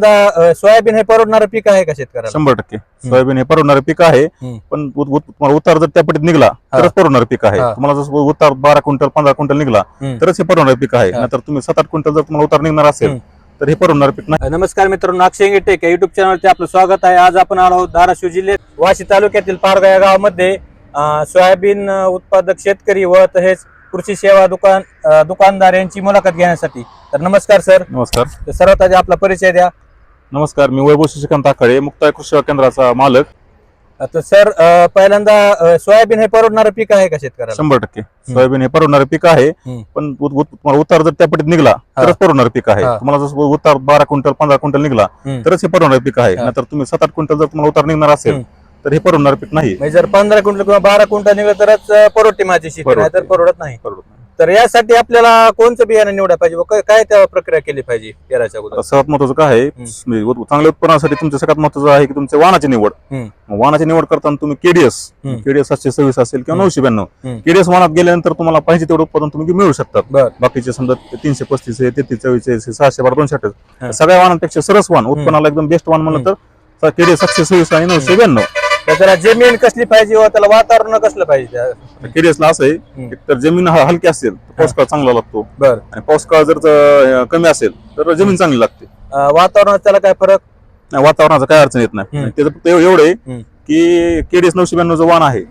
Soybean हे परवडणारं पीक आहे का शेतकऱ्याला? 100% सोयाबीन हे परवडणारं पीक आहे. पण तुम्हाला उतार जर त्या पटीत निघला तरच परवडणारं पीक आहे. तुम्हाला जर उतार 12 क्विंटल 15 क्विंटल निघला तरच हे परवडणारं पीक आहे. नाहीतर तुम्ही 7-8 क्विंटल जर तुम्हाला उतार निघणार असेल तर हे परवडणारं पीक नाही. नमस्कार मित्रांनो, अक्षय टेक या युट्यूब चॅनलवरती आपलं स्वागत आहे. आज आपण आलो आहोत धाराशिव जिल्ह्यात वाशी तालुक्यातील पारगा या गावामध्ये सोयाबीन उत्पादक शेतकरी व तसेच कृषी सेवा दुकानदार यांची मुलाखत घेण्यासाठी. तर नमस्कार सर. नमस्कार. तर सर्वात आधी आपला परिचय द्या. नमस्कार, मी वैभव शशिकांत आखाडे, मुक्ताई कृषी सेवा केंद्राचा मालक. तर सर, पहिल्यांदा सोयाबीन हे परवडणारं पीक आहे का शेतकऱ्याला? 100% सोयाबीन हे परवडणारं पीक आहे. पण तुम्हाला उतार जर त्या पटीत निघला तरच परवडणारं पीक आहे. तुम्हाला जर उतार 12 क्विंटल 15 क्विंटल निघला तरच हे परवडणारं पीक आहे. नाहीतर तुम्ही 7-8 क्विंटल जर तुम्हाला उतार निघणार असेल तर हे परवडणारं पीक नाही. म्हणजे जर 15 क्विंटल किंवा 12 क्विंटल निघलं तरच परवडते माझी शेती, नाही तर परवडत नाही. तर यासाठी आपल्याला कोणतं बियाणं निवडायला पाहिजे व काय त्या प्रक्रिया केली पाहिजे पेराच्या अगोदर? सर्वात महत्वाचं काय आहे, चांगल्या उत्पन्नासाठी तुमच्या सगळ्यात महत्वाचं आहे की तुमच्या वाणाची निवड. वाणाची निवड करताना तुम्ही केडीएस 726 असेल किंवा 992 केडीएस वाणात गेल्यानंतर तुम्हाला पाहिजे तेवढं उत्पादन तुम्ही मिळू शकतात. बाकीचे समजा 335 आहे, 3344 आहे, 612 228 सगळ्या वाणांपेक्षा सरस वाण उत्पन्नाला एकदम बेस्ट वाण म्हणलं तर केडीएस 726 आणि 992. त्याला जमीन कसली पाहिजे व त्याला वातावरण कसलं पाहिजे? केडीएसला असं आहे, तर जमीन हलकी असेल तर पाऊस काळ चांगला लागतो. आणि पाऊस काळ जर कमी असेल तर जमीन चांगली लागते. वातावरणात त्याला काय फरक? वातावरणाचा काय अडचण येत नाही. त्याचं फक्त एवढं आहे की केडीएस 992 जो वाण आहे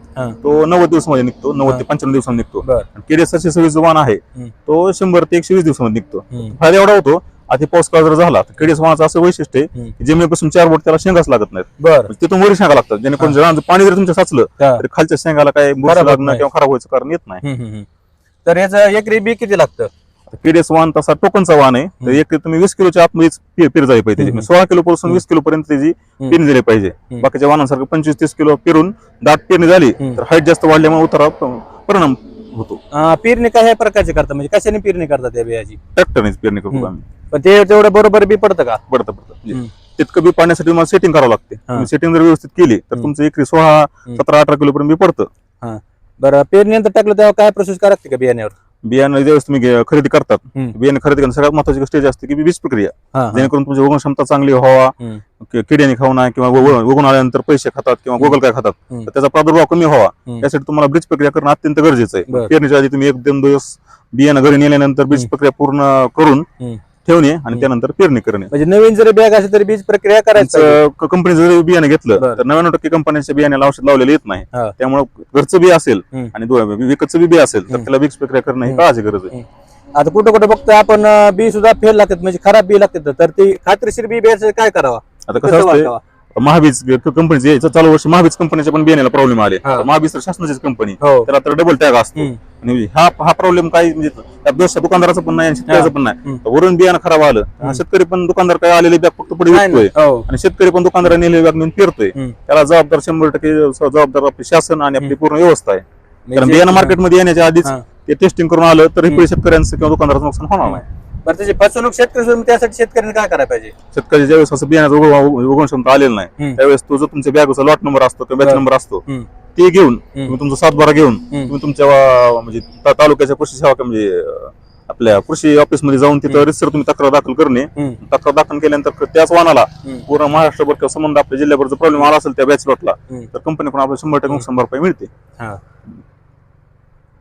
तो 90 दिवसामध्ये निघतो, 90 ते 95 दिवसांमध्ये निघतो. केडीएस 726 जो वाण आहे तो 100 ते 120 दिवसामध्ये निघतो. फायदा एवढा होतो, आधी पाऊस काळ जर झाला तर केडीएस वाणाचं असं वैशिष्ट्य आहे की जमिनीपासून 4 बोट त्याला शेंगाच लागत नाहीत. तिथून वरी शेंगा लागतात, जेणेकरून पाणी जर तुमच्या साचलं तर खालच्या शेंगाला काय बुरशी लागणं किंवा खराब व्हायचं कारण येत नाही. तर याचं एकरी बी किती लागतं? केडीएस वाण तसा टोकनचा वाण आहे, तर एक तुम्ही 20 किलोच्या आतमध्ये पेर झाली पाहिजे. 16 किलो पासून 20 किलो पर्यंत त्याची पेरणी झाली पाहिजे. बाकीच्या वाणांसारखं 25-30 किलो पेरून दाट पेरणी झाली तर हाईट जास्त वाढल्यामुळे उतारा परिणाम होतो. पेरणी काय प्रकारची करतात, म्हणजे कशाने पेरणी करतात त्या बियाची? ट्रॅक्टरनेच पेरणी करतो आम्ही. पण ते तेवढं बरोबर बी पडतं का? पडतं. तितकं बी पाण्यासाठी मला सेटिंग करावं लागते. सेटिंग जर व्यवस्थित केली तर तुमचं एकरी 16, 17, 18 किलो पर्यंत बी पडतं. बरं, पेरणीनंतर टाकलं तेव्हा काय प्रोसेस करावं लागते का बियाण्यावर? बियाणं ज्यावेळेस तुम्ही खरेदी करतात, बियाणे खरेदी करणं सगळ्यात महत्वाची स्टेज असते की बीज प्रक्रिया, जेणेकरून तुमची उगवण क्षमता चांगली व्हावा. किड्याने खाऊ नये किंवा उगवून आल्यानंतर पैसे खातात किंवा गोगल काय खातात तर त्याचा प्रादुर्भाव कमी व्हावा, यासाठी तुम्हाला बीज प्रक्रिया करणं अत्यंत गरजेचं आहे. पेरणीच्या आधी तुम्ही 1-2 दिवस बियाणं घरी नेल्यानंतर बीज प्रक्रिया पूर्ण करून ठेवणे आणि त्यानंतर पेरणी करणे. म्हणजे नवीन जरी बॅग असेल तरी बीज प्रक्रिया करायचं. कंपनी जर बियाणे घेतलं तर 99% कंपन्यांच्या बियाण्याला औषध लावलेलं येत नाही. त्यामुळे घरचं बी असेल आणि विकतचं बी असेल तर त्याला बीज प्रक्रिया करणं ही काळाची गरज आहे. आता कुठं कुठं बघतोय आपण बी सुद्धा फेल लागतात, म्हणजे खराब बी लागतात, तर ती खात्रीशीर बी बियाचं काय करावं? आता कसं असतं, महाबीज कंपनीचे चालू वर्षी महाबीज कंपनीच्या पण बियाण्याला प्रॉब्लेम आले. महाबीज तर शासनाचीच कंपनी, त्याला तर डबल टॅग असतो. आणि हा प्रॉब्लेम काही म्हणजे दोष दुकानदाराचा पण नाही आणि शेतकऱ्याचा पण नाही. वरून बियाणं खराब आलं, शेतकरी पण दुकानदार काय आलेले बॅग फक्त पुढे विकतोय आणि शेतकरी पण दुकानदार नेलेले बॅग नेऊन पेरतोय. त्याला जबाबदार 100% जबाबदार आपली शासन आणि आपली पूर्ण व्यवस्था आहे. कारण बियाणं मार्केटमध्ये येण्याच्या आधीच ते टेस्टिंग करून आलं तर शेतकऱ्यांचं किंवा दुकानदाराचं नुकसान होणार नाही. बरं, त्याची फसवणूक शेतकरी, त्यासाठी शेतकऱ्यांनी काय करायला पाहिजे? शेतकरी ज्यावेळेस असं बियाण्याचं उगवण क्षमता आलेलं नाही त्यावेळेस तो जो तुमच्या बॅगचा लॉट नंबर असतो किंवा बॅच नंबर असतो ते घेऊन तुम्ही तुमचा 712 घेऊन तुम्ही तुमच्या म्हणजे तालुक्याच्या कृषी सेवा म्हणजे आपल्या कृषी ऑफिस मध्ये जाऊन तिथं रितसर तुम्ही तक्रार दाखल करणे. तक्रार दाखल केल्यानंतर त्याच वाहनाला पूर्ण महाराष्ट्रभर किंवा संबंध आपल्या जिल्ह्याभर जर प्रॉब्लेम आला असेल त्या बॅच लॉटला तर कंपनीकडून आपल्याला 100% नुकसान भरपाई मिळते.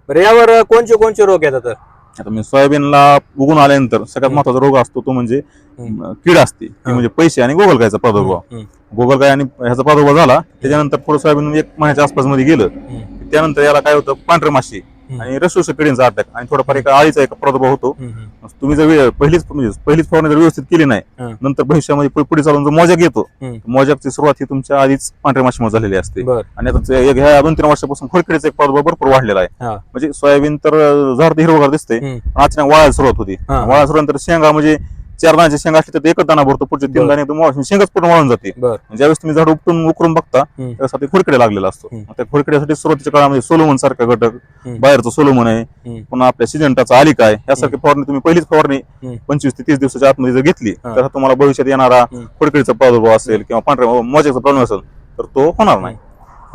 बरं, यावर कोणते रोग येतात? आता मी सोयाबीनला उगून आल्यानंतर सगळ्यात महत्वाचा रोग असतो तो म्हणजे कीड असते, म्हणजे पैसे आणि गोगलगायचा प्रादुर्भाव. गोगलगाय आणि ह्याचा प्रादुर्भाव झाला त्याच्यानंतर पुढे सोयाबीन 1 महिन्याच्या आसपास मध्ये गेलं त्यानंतर याला काय होतं, पांढरे माशी आणि रसोष किडींचा अटॅक आणि थोडाफार एक आळीचा एक प्रादुर्भाव होतो. तुम्ही जर पहिलीच फवारणी जर व्यवस्थित केली नाही नंतर भविष्यामध्ये पुढे चालून जो मोजॅक येतो, मोजॅकची सुरुवात ही तुमच्या आधीच पांढऱ्या माशीमुळे झालेली असते. आणि आता ह्या 2-3 वर्षापासून खोडकिडीचा एक प्रादुर्भाव भरपूर वाढलेला आहे. म्हणजे सोयाबीन तर झाड हिरवगार दिसते, अचानक वाळायला सुरुवात होती. वाळायला सुरुवात शेंगा म्हणजे 4 दाण्याची शेंगा असली तर 1च दाणा भरतो, पुढचे 3 दाणे शेंगाच पूर्ण वाळून जाते. ज्यावेळेस तुम्ही झाड उकरून बघता त्यासाठी खोडकिडा लागलेला असतो. त्या खोडकिड्यासाठी सुरुवातीच्या काळामध्ये सोलोमन सारखा घटक, बाहेरचं सोलोमन आहे, पुन्हा आपल्या सिजंटाचा आलिका आहे, यासारखी फवारणी तुम्ही पहिलीच फवारणी 25 ते 30 दिवसाच्या आतमध्ये जर घेतली तर तुम्हाला भविष्यात येणारा खोडकिडीचा प्रादुर्भाव असेल किंवा पांढऱ्या मोज्याचा प्रॉब्लेम असेल तर तो होणार नाही.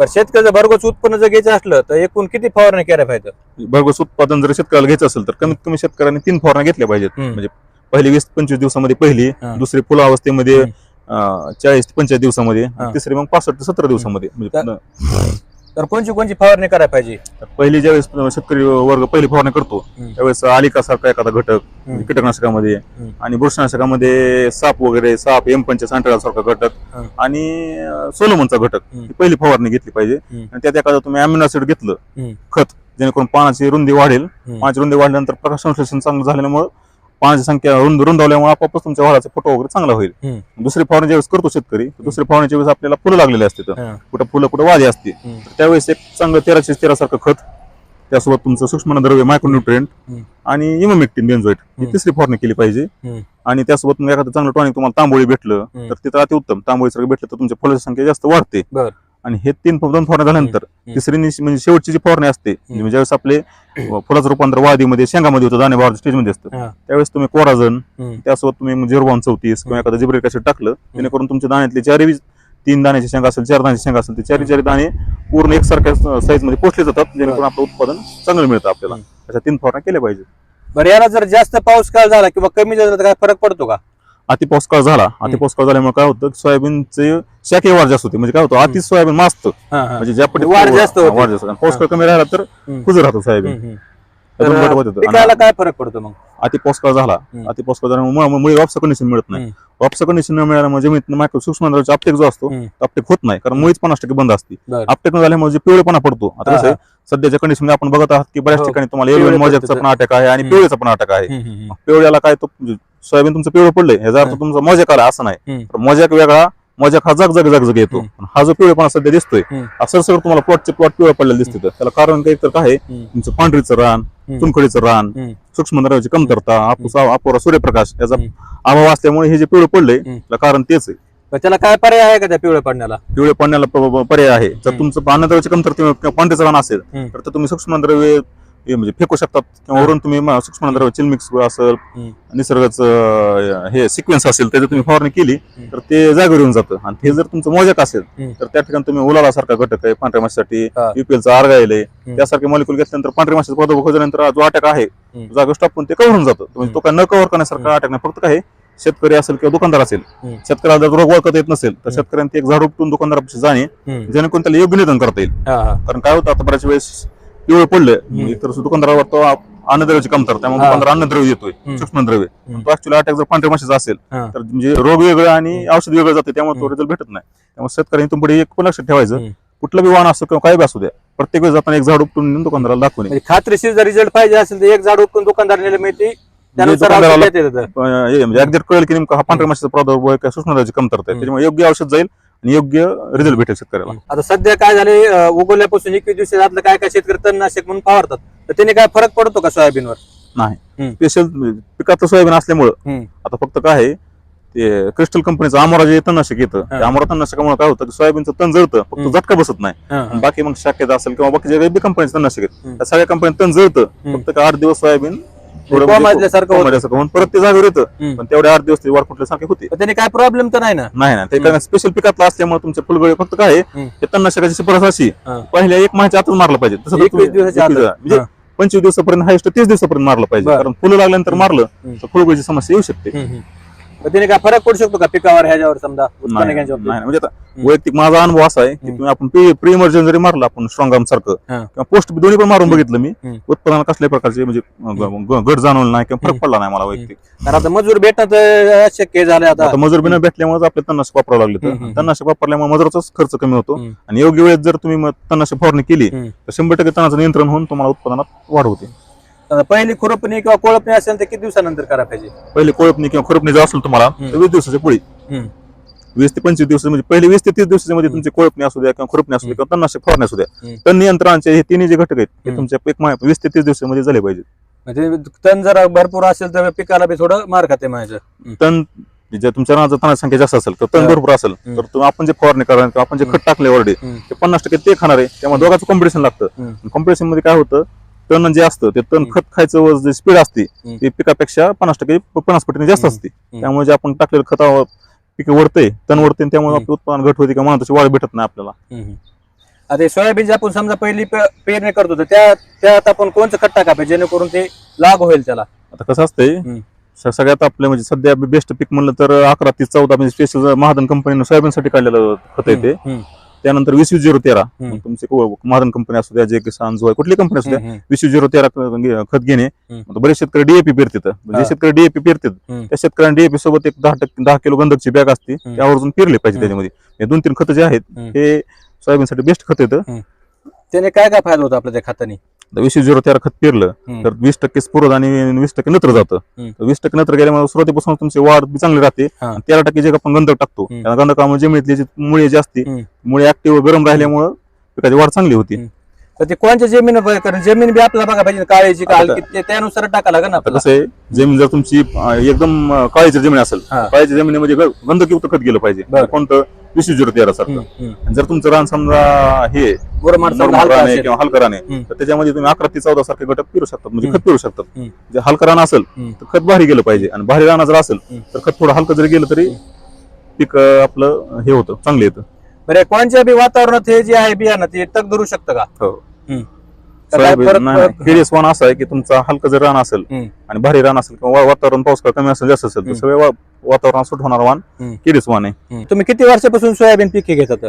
शेतकऱ्याचं भरघोस उत्पन्न जर घ्यायचं असलं तर एकूण किती फवारणी केल्या पाहिजे? भरघोस उत्पादन जर शेतकऱ्याला घ्यायचं असेल तर कमीत कमी शेतकऱ्यांनी 3 फवारण्या घेतल्या पाहिजेत. म्हणजे पहिली 20-25 दिवसामध्ये पहिली, हा. दुसरी फुलावस्थेमध्ये 40 ते 45 दिवसामध्ये, हा. तिसरी मग 65 ते 17 दिवसामध्ये. म्हणजे तर कोणची फवारणी करायला पाहिजे? पहिली ज्यावेळेस शेतकरी वर्ग पहिली फवारणी करतो त्यावेळेस आलिका सारखा एखादा घटक कीटकनाशकामध्ये आणि बुरशीनाशकामध्ये साप, M-पंच सारखा घटक आणि सोलोमनचा घटक ही पहिली फवारणी घेतली पाहिजे. आणि त्यात एखादं तुम्ही अमिनो ऍसिड घेतलं खत, जेणेकरून पानाची रुंदी वाढेल. पानाची रुंदी वाढल्यानंतर प्रकाश संश्लेषण चांगलं झाल्यामुळे पानाची संख्या रुंदावल्यामुळे आपोआपच तुमच्या वाढाचा फोटो वगैरे चांगला होईल. दुसरी फवारणी ज्यावेळेस करतो शेतकरी, दुसरी फवारणीच्या वेळेस आपल्याला फुलं लागलेली असते, कुठं फुलं कुठं वादी असते, त्यावेळेस एक चांगलं 13 सारखं खत, त्यासोबत तुमचं सूक्ष्मद्रव्य मायक्रोन्यूट्रिएंट आणि इमोमेक्टिन बेंझोएट ही तिसरी फवारणी केली पाहिजे. आणि त्यासोबत मग एखादं चांगलं टॉनिक तुम्हाला तांबोळी भेटलं तर तिथं अतिउत्तम. तांबोळी सारखं भेटलं तर तुमच्या फुलाची संख्या जास्त वाढते. आणि हे 2 फवारण्या झाल्यानंतर तिसरी म्हणजे शेवटची जी फवारणी असते, म्हणजे ज्यावेळेस आपले फुलाचं रूपांतर वादीमध्ये शेंगामध्ये होतं, दाणे स्टेजमध्ये असतं, त्यावेळेस तुम्ही कोराझन, त्यासोबत तुम्ही 0-32 किंवा एखादं जिब्रेलिक ऍसिड टाकलं, जेणेकरून तुमच्या दाण्यातले 3 दाण्याची शेंगा असेल, 4 दाण्याची शेंगा असेल, ते 4 दाणे पूर्ण एकसारख्या साईज मध्ये पोचले जातात, जेणेकरून आपलं उत्पादन चांगलं मिळतं आपल्याला. अशा 3 फवारण्या केल्या पाहिजे. बरं, याला जर जास्त पाऊस काळ झाला किंवा कमी झाला तर काय फरक पडतो का? अति पाऊस काळ झाल्यामुळे काय होतं, सोयाबीनचे शाखीय वाढ जास्त होते. म्हणजे काय होतं, अति सोयाबीन माजतं, म्हणजे ज्या पद्धतीने वाढ जास्त होते. पाऊस काळ कमी राहिला तर कुजर राहतं सोयाबीन. पिकाला काय फरक पडतो मग? अति पाऊस काळ झाल्यामुळे मुळे वापसा कंडिशन मिळत नाही. वापसा कंडिशन न मिळाल्यामुळे जमिनीत मायक्रो सूक्ष्मद्रव्याचा अपटेक जो असतो अपटेक होत नाही, कारण मुळीच 50% बंद असते. अपटेक न झाल्यामुळे जे पिवळेपणा पडतो, आता कसं आहे सध्याच्या कंडिशन मध्ये आपण बघत आहात की बऱ्याच ठिकाणी तुम्हाला येलोवेन मोजॅकचा पण अटॅक आहे आणि पिवळेचा पण अटॅक आहे. पिवळ्याला काय, तो सोयाबीन तुमचं पिवळं पडलंय याचा अर्थ तुमचा मोजॅक आला असं नाही. मोजॅक वेगळा, मोजॅक हा जाग येतो. हा जो पिवळेपणा सध्या दिसतोय, सरसकट तुम्हाला प्लॉट पिवळा पडलेला दिसतोय, त्याला कारण काही तर काय, तुमचं पांढरीचं रान, चुनखडीचं रान, सूक्ष्मद्रव्याची कमतरता, अपुरा सूर्यप्रकाश याचा अभाव असल्यामुळे हे जे पिवळं पडलंय त्याला कारण तेच आहे. त्याला काय पर्याय आहे का त्या पिवळे पडण्याला पर्याय आहे. जर तुमचं अन्नद्रव्याची कमतरता किंवा पांढरीचं रान असेल तर तुम्ही सूक्ष्मद्रव्य म्हणजे फेकू शकतात, किंवा वरून तुम्ही सूक्ष्मद्रव्य चिलमिक्स असेल, निसर्गाचं हे सिक्वेन्स असेल त्याची तुम्ही फवारणी केली तर ते जागेवर येऊन जातं. आणि ते जर तुमचं मोजॅक असेल तर त्या ठिकाणी तुम्ही उलाला सारखा घटक आहे पांढऱ्या माशीसाठी, UPL-चा आर्गाईल आहे, त्यासारखे मॉलिक्यूल घेतल्यानंतर पांढऱ्या माशीचा प्रादुर्भाव झाल्यानंतर जो अटॅक आहे जागेवर टाकून ते कव्हर होऊन जातं. म्हणजे तो काय न कव्हर करण्यासारखा अटॅक नाही. फक्त काय, शेतकरी असेल किंवा दुकानदार असेल, शेतकऱ्याला जर रोग ओळखता येत नसेल तर शेतकऱ्यांनी ते एक झाड उपटून दुकानदारापाशी जाणे, जेणेकरून त्याला योग्य निदान करता येईल. कारण काय होतं, आता बऱ्याच वेळेस पिवळे पडले तर दुकानदारावर तो अन्नद्रव्याची कमतरता, त्यामुळे दुकानदार अन्नद्रव्य येतोय, सूक्ष्मद्रव्य. तो ऍक्च्युअली अटॅक जर पांढऱ्या माशीचा असेल तर म्हणजे रोग वेगळं आणि औषध वेगळं जाते, त्यामुळे तो रिझल्ट भेटत नाही. त्यामुळे शेतकऱ्यांनी तुमकडे एक पण लक्षात ठेवायचं, कुठलं बी वाहन असो किंवा काही बी असू द्या, प्रत्येक वेळेस जाताना एक झाड उपटून दुकानदाराला दाखवणे. खात्रीशीर जर रिझल्ट पाहिजे असेल तर एक झाड उपटून दुकानदाराला मिळते, म्हणजे एक्झॅक्ट कळेल की नेमका हा पांढऱ्या माशीचा प्रादुर्भाव आहे का सूक्ष्मद्रव्याची कमतरता आहे, त्याच्यामुळे योग्य औषध जाईल आणि योग्य रिझल्ट भेटेल शेतकऱ्याला. आता सध्या काय झाले, उगवल्यापासून 21 दिवसात काय शेतकरी तणनाशक म्हणून फवारतात, तर त्याने काय फरक पडतो का सोयाबीनवर? नाही. स्पेशल पिकातलं सोयाबीन असल्यामुळं आता फक्त काय आहे, ते क्रिस्टल कंपनीचं अमोरा जे तणनाशक येतं, त्या अमोरा तणनाशकामुळे काय होतं की सोयाबीनचं तण जळतं, फक्त झटका बसत नाही. बाकी मग शाखेत असेल किंवा बाकी जे कंपनीचं तणनाशक आहेत त्या सगळ्या कंपनीत तण जळतं, फक्त 8 दिवस सोयाबीन कोमाजल्यासारखं परत ते जागेवर येतं, पण तेवढे 8 दिवस वाढ कुठल्यासारखे होते. त्याने काय प्रॉब्लेम तर नाही ना? नाही, ते स्पेशल पिकातलं असल्यामुळे तुमचे फुलगळे फक्त काय आहे, तणनाशकाची शिफारस अशी पहिल्या 1 महिन्याच्या आतच मारलं पाहिजे, तसं 21 दिवसाच्या म्हणजे 25 दिवसापर्यंत हायस्ट 30 दिवसापर्यंत मारलं पाहिजे, कारण फुलं लागल्यानंतर मारलं तर फुलगळीची समस्या येऊ शकते. त्याने काय फरक पडू शकतो का पिकावर, ह्याच्यावर समजा नाही. म्हणजे आता वैयक्तिक माझा अनुभव असा आहे की तुम्ही आपण प्री इमर्जन जरी मारलं आपण स्ट्रॉंग सारखं किंवा पोस्ट दोन्ही पण मारून बघितलं मी, उत्पादनाला कसल्या प्रकारचे म्हणजे घट जाणवलं नाही किंवा फरक पडला नाही मला वैयक्तिक. कारण आता मजूर भेटणं शक्य झालं, आता मजूर बिना भेटल्यामुळे आपले तणनाशक वापरावं लागले. तर तणनाशक वापरल्यामुळे मजुराचाच खर्च कमी होतो आणि योग्य वेळेत जर तुम्ही तणनाशक फवारणी केली तर 100% तणाचं नियंत्रण होऊन तुम्हाला उत्पादनात वाढ होते. पहिली खुरपणी किंवा कोळपणी असेल तर किती दिवसानंतर करायला पाहिजे? पहिली कोळपणी किंवा खुरपणी जर असेल तुम्हाला तर 20 दिवसाच्या पुढे, 20 ते 25 दिवस, म्हणजे पहिले 20 ते 30 दिवसाच्या मध्ये तुमची कोळपणी असू द्या किंवा खुरपणी असू द्या किंवा तणनाशक फवारणी असू द्या, तण नियंत्रणाचे हे तिन्ही जे घटक आहेत ते तुमच्या 20 ते 30 दिवसामध्ये झाले पाहिजे. म्हणजे तण जर भरपूर असेल तर पिकाला बी थोडं मार खाते माझं. तण जर तुमच्या रानाचं तणाची संख्या जास्त असेल तर तण भरपूर असेल तर तुम्ही आपण जे फवारणी करा किंवा आपण जे खत टाकले वरडे ते 50% ते खाणार आहे, त्यामुळे दोघांचं कॉम्पिटिशन लागतं. कॉम्पिटिशन मध्ये काय होतं, तण जे असतं ते तण खत खायचं जे स्पीड असते ते पिकापेक्षा 50 पटीने जास्त असते. त्यामुळे जे आपण टाकलेलं खतावर पीक वरते, तण वरते, त्यामुळे आपलं उत्पादन घट होते किंवा मानवाची वाढ भेटत नाही आपल्याला. आता सोयाबीन आपण समजा पहिली पेरणी करतो तर त्यात आपण कोणतं खत टाका पाहिजे जेणेकरून ते लाग होईल त्याला? आता कसं असतंय, सगळ्यात आपलं म्हणजे सध्या बेस्ट पीक म्हणलं तर 11 30 14 म्हणजे स्पेशल महाजन कंपनीनं सोयाबीनसाठी काढलेलं खत आहे ते. त्यानंतर 20-0-13 तुमचे महाजन कंपनी असू द्या, जे किसान जो आहे कुठली कंपनी असू द्या, 20-0-13 खत घेणे. बरेच शेतकरी डीएपी पेरतात. जे शेतकरी डीएपी पेरतात त्या शेतकऱ्यांना डीएपी सोबत एक 10 किलो गंधकची बॅग असते, त्यावरून पेरले पाहिजे. त्याच्यामध्ये हे 2-3 खत जे आहेत हे सोयाबीनसाठी बेस्ट खत येतं. त्याने काय काय फायदा होतो आपल्या त्या खताने? 20-0-13 खत पेरलं तर 20% स्फुरद आणि 20% नत्र जातं. 20% नत्र गेल्यामुळे सुरुवातीपासून तुमची वाढ बी चांगली राहते. 13% जे आपण गंधक टाकतो त्या गंधकामुळे जमिनीतली जी मुळे जी असते, मुळे ऍक्टिव्ह गरम राहिल्यामुळे पिकाची वाढ चांगली होती. तर ते कोणत्या जमीन, कारण जमीन बी आपल्याला बघा पाहिजे, काळीची का हलकी, त्यानुसार टाका लागेल ना. कसं आहे, जमीन जर तुमची एकदम काळीची जमीन असेल, काळीच्या जमिनीमध्ये गंधकयुक्त खत गेलं पाहिजे. कोणतं? 20-0-13 सारखं. जर तुमचं रान समजा हे रान किंवा हलकं रान आहे तर त्याच्यामध्ये तुम्ही 11 ते 14 सारखे घटक पेरू शकतात, म्हणजे खत पेरू शकतात. जर हलकं रान असेल तर खत भारी गेलं पाहिजे, आणि भारी रान जर असेल तर खत थोडं हलकं जरी गेलं तरी पीक आपलं हे होतं, चांगलं येतं. बरं, कोणत्या बी वातावरणात हे जे आहे बियाणं ते तग धरू शकतं का? हो. KDS-1 असं आहे की तुमचा हलकं जर रान असेल आणि भारी रान असेल किंवा वातावरण पाऊस कमी असेल जास्त असेल तर सगळ्या वातावरणात सूट होणार वाण KDS-1 आहे. तुम्ही किती वर्षापासून सोयाबीन पीक हे घेतात?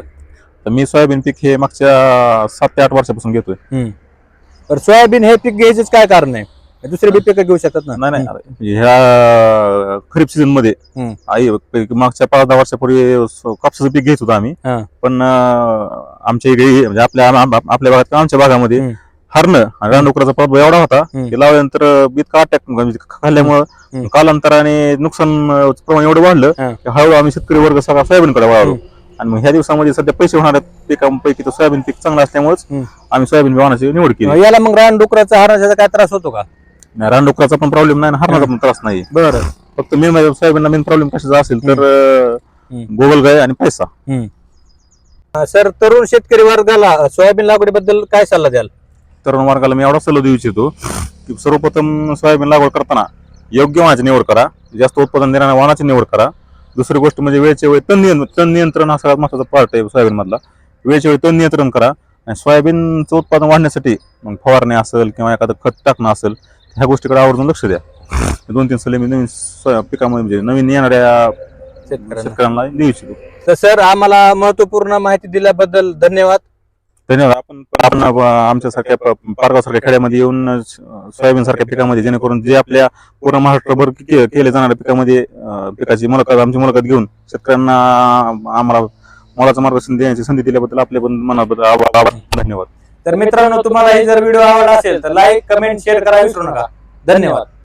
तर मी सोयाबीन पीक हे मागच्या 7 ते 8 वर्षापासून घेतोय. तर सोयाबीन हे पीक घ्यायचंच काय कारण आहे? दुसरे बी पीक घेऊ शकतात ना? नाही, ह्या खरीप सीझन मध्ये मागच्या 5-10 वर्षापूर्वी कापसाचं पीक घेत होतो आम्ही. पण आमच्या इकडे म्हणजे आपल्या भागात किंवा आमच्या भागामध्ये हरणं आणि रानडुकराचा प्रादुर्भाव एवढा होता की लावल्यानंतर इतका अटॅक खाल्ल्यामुळं कालांतराने नुकसान प्रमाण एवढं वाढलं की हळूहळू आम्ही शेतकरी वर्ग सगळा सोयाबीनकडे वळालो. आणि मग ह्या दिवसामध्ये सध्या पैसे होणाऱ्या पिकांपैकी तर सोयाबीन पीक चांगलं असल्यामुळेच आम्ही सोयाबीन बियाणाची निवड केली. याला मग रानडुकराचा हरणाचा काय त्रास होतो का? रानडुकराचा पण प्रॉब्लेम नाही, हरणाचा पण त्रास नाही. बरं, फक्त मेन सोयाबीनला मेन प्रॉब्लेम कशाचा असेल तर गोगलगाय आणि पैसा. सर, तरुण शेतकरी वर्गाला सोयाबीन लागवडीबद्दल काय सल्ला द्याल? तरुण वर्गाला मी एवढा सल्ला देऊ इच्छितो की सर्वप्रथम सोयाबीन लागवड करताना योग्य वाणाची निवड करा, जास्त उत्पादन देणाऱ्या वाणाची निवड करा. दुसरी गोष्ट म्हणजे वेळच्या वेळी तण नियंत्रण हा सगळ्यात महत्वाचा पार्ट आहे सोयाबीन मधला. वेळच्या वेळी तण नियंत्रण करा. आणि सोयाबीनचं उत्पादन वाढण्यासाठी मग फवारणी असेल किंवा एखादं खत टाकणं असेल, ह्या गोष्टीकडे आवर्जून लक्ष द्या. 2-3 सल्ले मी नवीन पिकामध्ये म्हणजे नवीन येणाऱ्या शेतकऱ्यांना देऊ इच्छितो. तर सर, आम्हाला महत्वपूर्ण माहिती दिल्याबद्दल धन्यवाद. आपण आमच्यासारख्या पारगावसारख्या खेड्यामध्ये येऊन सोयाबीन सारख्या पिकामध्ये, जेणेकरून जे आपल्या पूर्ण महाराष्ट्रभर केले जाणाऱ्या पिकामध्ये पिकाची आमची मुलाखत घेऊन शेतकऱ्यांना आम्हाला मोलाचं मार्गदर्शन देण्याची संधी दिल्याबद्दल आपले पण मनाबद्दल आभार, धन्यवाद. तर मित्रांनो, तुम्हाला जर व्हिडिओ आवडला असेल तर लाईक, कमेंट, शेअर करायला विसरू नका. धन्यवाद.